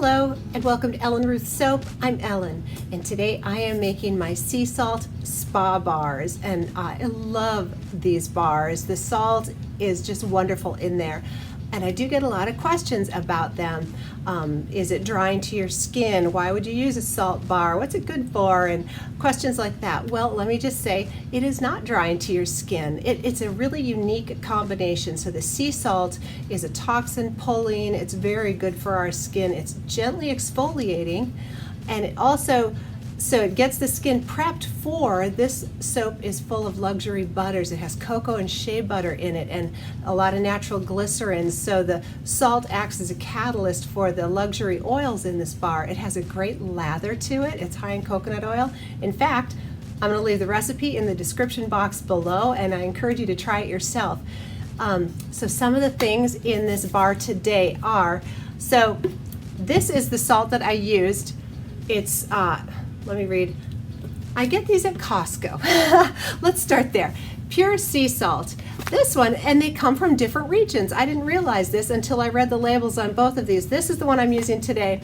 Hello and welcome to Ellen Ruth Soap. I'm Ellen and today I am making my sea salt spa bars, and I love these bars. The salt is just wonderful in there, and I do get a lot of questions about them. Is it drying to your skin? Why would you use a salt bar? What's it good for? And questions like that. Well, let me just say it is not drying to your skin. It's a really unique combination. So the sea salt is a toxin pulling. It's very good for our skin. It's gently exfoliating, and it also so it gets the skin prepped for. This soap is full of luxury butters. It has cocoa and shea butter in it and a lot of natural glycerins. So the salt acts as a catalyst for the luxury oils in this bar. It has a great lather to it. It's high in coconut oil. In fact, I'm going to leave the recipe in the description box below, and I encourage you to try it yourself. So some of the things in this bar today are, so this is the salt that I used. It's let me read. I get these at Costco. Let's start there. Pure sea salt. This one, and they come from different regions. I didn't realize this until I read the labels on both of these. This is the one I'm using today.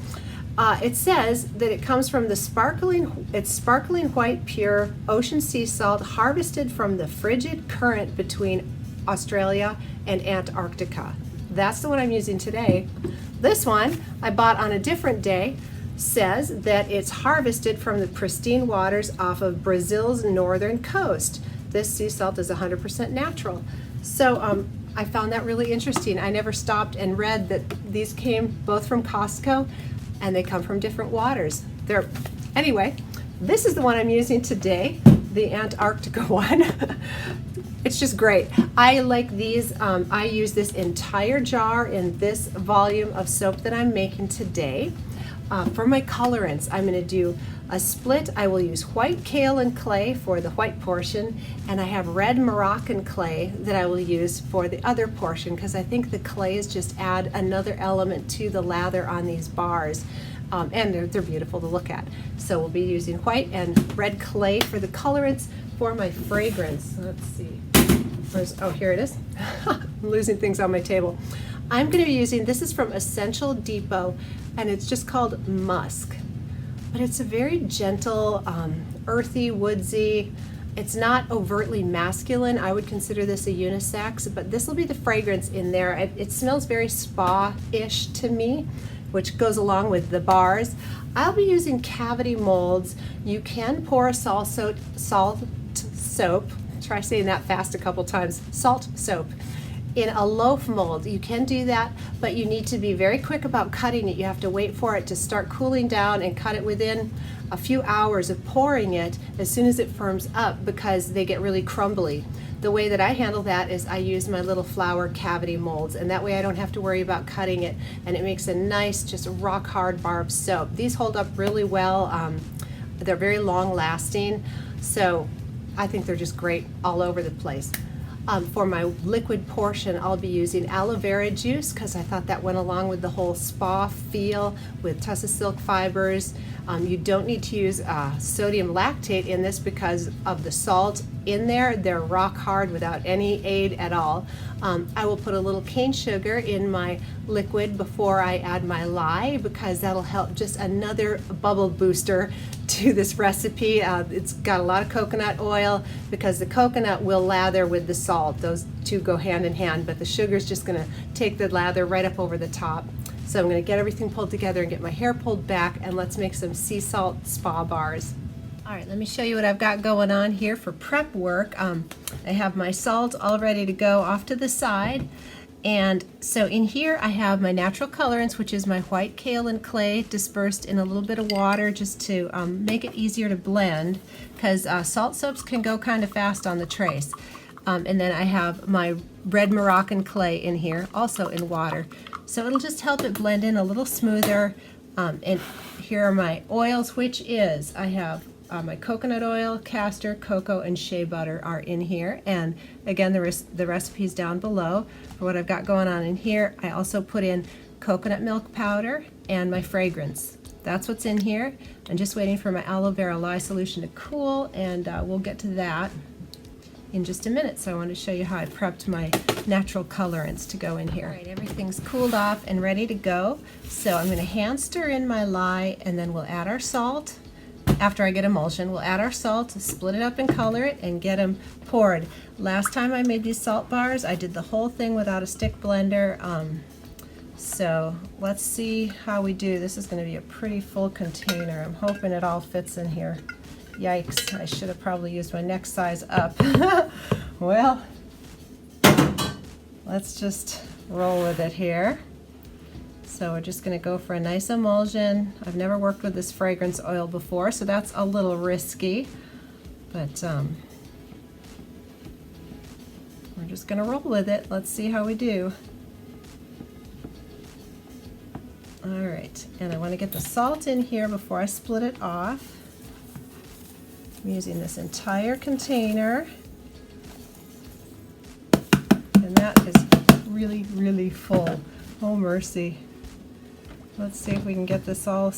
It says that it comes from the sparkling white pure ocean sea salt harvested from the frigid current between Australia and Antarctica. That's the one I'm using today. This one I bought on a different day. Says that it's harvested from the pristine waters off of Brazil's northern coast. This sea salt is 100% natural. So I found that really interesting. I never stopped and read that these came both from Costco and they come from different waters. Anyway, this is the one I'm using today, the Antarctica one. It's just great. I like these. I use this entire jar in this volume of soap that I'm making today. For my colorants, I'm going to do a split. I will use white kaolin clay for the white portion, and I have red Moroccan clay that I will use for the other portion, because I think the clays just add another element to the lather on these bars, and they're beautiful to look at. So we'll be using white and red clay for the colorants. For my fragrance, let's see. Oh, here it is. I'm losing things on my table. I'm going to be using, this is from Essential Depot, and it's just called Musk. But it's a very gentle, earthy, woodsy. It's not overtly masculine. I would consider this a unisex, but this will be the fragrance in there. It smells very spa-ish to me, which goes along with the bars. I'll be using cavity molds. You can pour a salt soap, try saying that fast a couple times, salt soap, in a loaf mold. You can do that, but you need to be very quick about cutting it. You have to wait for it to start cooling down and cut it within a few hours of pouring it as soon as it firms up, because they get really crumbly. The way that I handle that is I use my little flower cavity molds, and that way I don't have to worry about cutting it, and it makes a nice, just rock hard bar of soap. These hold up really well. They're very long lasting, so I think they're just great all over the place. For my liquid portion, I'll be using aloe vera juice, because I thought that went along with the whole spa feel with Tussah silk fibers. You don't need to use sodium lactate in this because of the salt in there. They're rock hard without any aid at all. I will put a little cane sugar in my liquid before I add my lye, because that'll help, just another bubble booster to this recipe. It's got a lot of coconut oil, because the coconut will lather with the salt. Those two go hand in hand, but the sugar is just going to take the lather right up over the top. So I'm going to get everything pulled together and get my hair pulled back, and let's make some sea salt spa bars. All right, let me show you what I've got going on here for prep work. I have my salt all ready to go off to the side. And so in here I have my natural colorants, which is my white kaolin clay dispersed in a little bit of water, just to make it easier to blend, because salt soaps can go kind of fast on the trace. And then I have my red Moroccan clay in here, also in water. So it'll just help it blend in a little smoother. And here are my oils, which is, I have my coconut oil, castor, cocoa, and shea butter are in here. And again, the recipe's down below for what I've got going on in here. I also put in coconut milk powder and my fragrance. That's what's in here. I'm just waiting for my aloe vera lye solution to cool, and we'll get to that. in just a minute. So I want to show you how I prepped my natural colorants to go in here. All right, everything's cooled off and ready to go. So I'm going to hand stir in my lye, and then we'll add our salt. After I get emulsion, we'll add our salt, split it up and color it, and get them poured. Last time I made these salt bars, I did the whole thing without a stick blender. So let's see how we do. This is going to be a pretty full container. I'm hoping it all fits in here. Yikes, I should have probably used my next size up. Well, let's just roll with it here. So we're just going to go for a nice emulsion. I've never worked with this fragrance oil before, so that's a little risky. But we're just going to roll with it. Let's see how we do. All right, and I want to get the salt in here before I split it off. I'm using this entire container. And that is really, really full. Oh, mercy. Let's see if we can get this all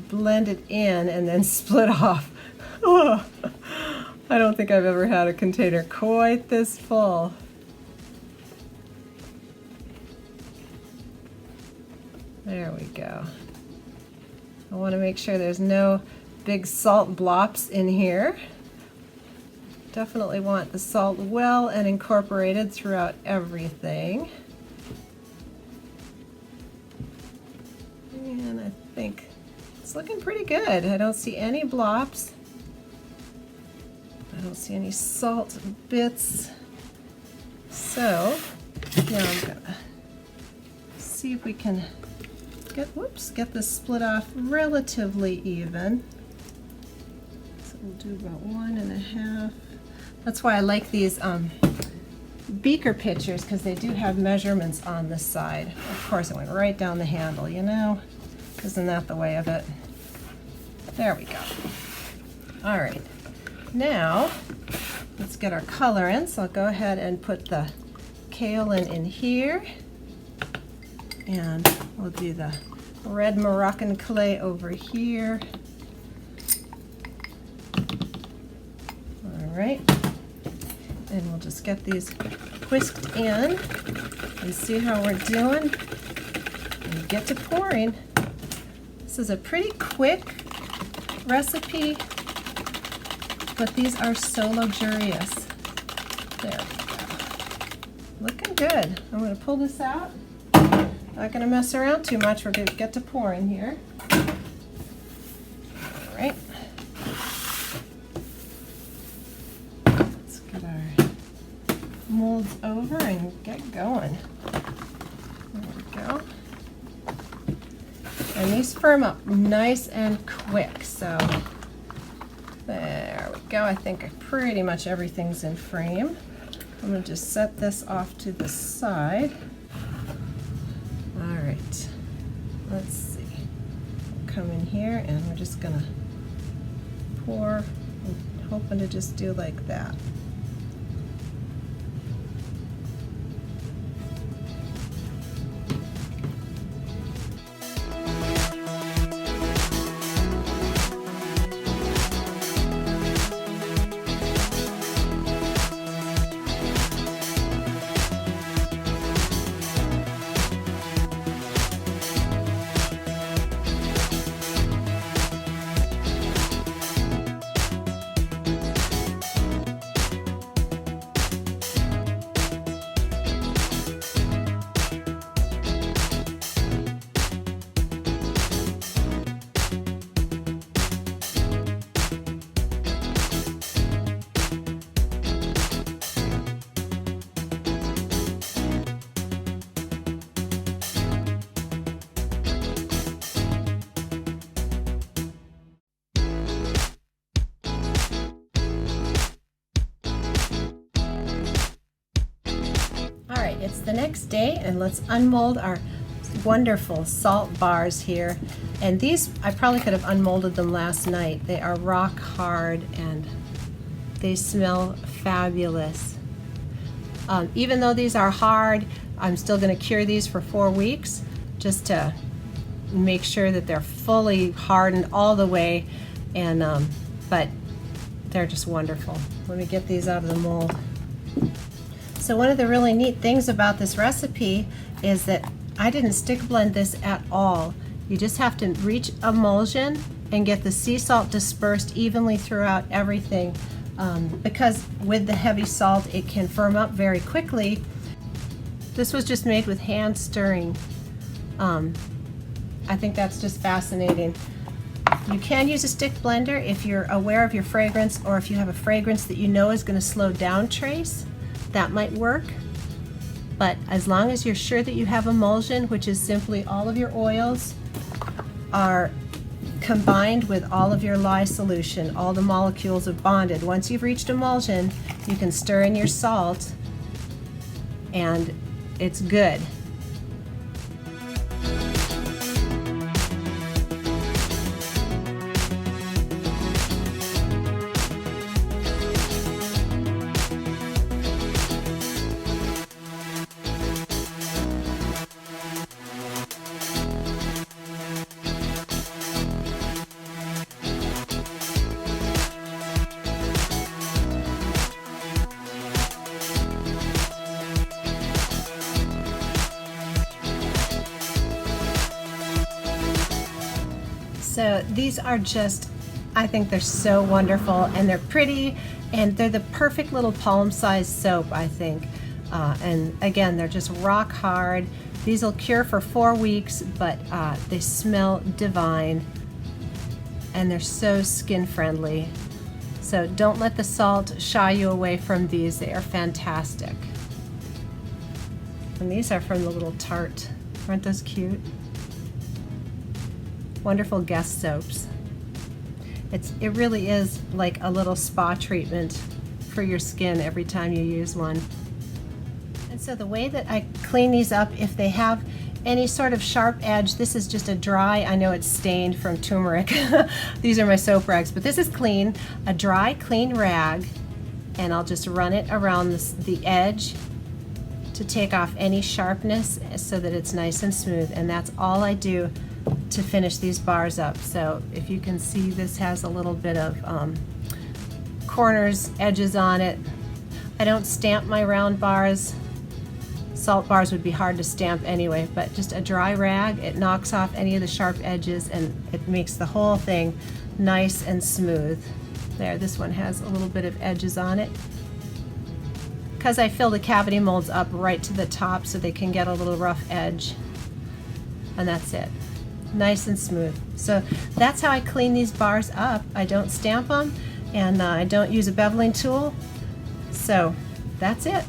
blended in and then split off. Oh, I don't think I've ever had a container quite this full. There we go. I want to make sure there's no big salt blops in here. Definitely want the salt well and incorporated throughout everything. And I think it's looking pretty good. I don't see any blops. I don't see any salt bits. So now I'm gonna see if we can get this split off relatively even. So we'll do about 1.5. That's why I like these beaker pitchers, because they do have measurements on the side. Of course, it went right down the handle, you know? Isn't that the way of it? There we go. All right, now let's get our colorants. I'll go ahead and put the kaolin in here, and we'll do the red Moroccan clay over here. All right, and we'll just get these whisked in and see how we're doing and get to pouring. This is a pretty quick recipe, but these are so luxurious. There we go. Looking good. I'm going to pull this out. Not going to mess around too much. We're going to get to pouring here. All right. Let's get our molds over and get going. There we go. And these firm up nice and quick, so there we go. I think pretty much everything's in frame. I'm going to just set this off to the side. All right, let's see. We'll come in here and we're just going to pour. I'm hoping to just do like that. It's the next day, and let's unmold our wonderful salt bars here. And these, I probably could have unmolded them last night. They are rock hard and they smell fabulous. Even though these are hard, I'm still going to cure these for 4 weeks just to make sure that they're fully hardened all the way. And but they're just wonderful. Let me get these out of the mold. So one of the really neat things about this recipe is that I didn't stick blend this at all. You just have to reach emulsion and get the sea salt dispersed evenly throughout everything, because with the heavy salt it can firm up very quickly. This was just made with hand stirring. I think that's just fascinating. You can use a stick blender if you're aware of your fragrance, or if you have a fragrance that you know is going to slow down trace. That might work. But as long as you're sure that you have emulsion, which is simply all of your oils are combined with all of your lye solution, all the molecules have bonded. Once you've reached emulsion, you can stir in your salt and it's good. So these are just, I think they're so wonderful, and they're pretty, and they're the perfect little palm-sized soap, I think. And again, they're just rock hard. These will cure for 4 weeks, but they smell divine, and they're so skin friendly. So don't let the salt shy you away from these. They are fantastic. And these are from the little tart. Aren't those cute? Wonderful guest soaps. It really is like a little spa treatment for your skin every time you use one. And so the way that I clean these up, if they have any sort of sharp edge, this is just a dry, I know it's stained from turmeric. These are my soap rags, but this is clean. A dry, clean rag, and I'll just run it around the edge to take off any sharpness so that it's nice and smooth, and that's all I do to finish these bars up. So if you can see, this has a little bit of corners, edges on it. I don't stamp my round bars. Salt bars would be hard to stamp anyway, but just a dry rag, it knocks off any of the sharp edges and it makes the whole thing nice and smooth. There, this one has a little bit of edges on it, because I fill the cavity molds up right to the top so they can get a little rough edge. And that's it. Nice and smooth. So that's how I clean these bars up. I don't stamp them, and I don't use a beveling tool. So that's it.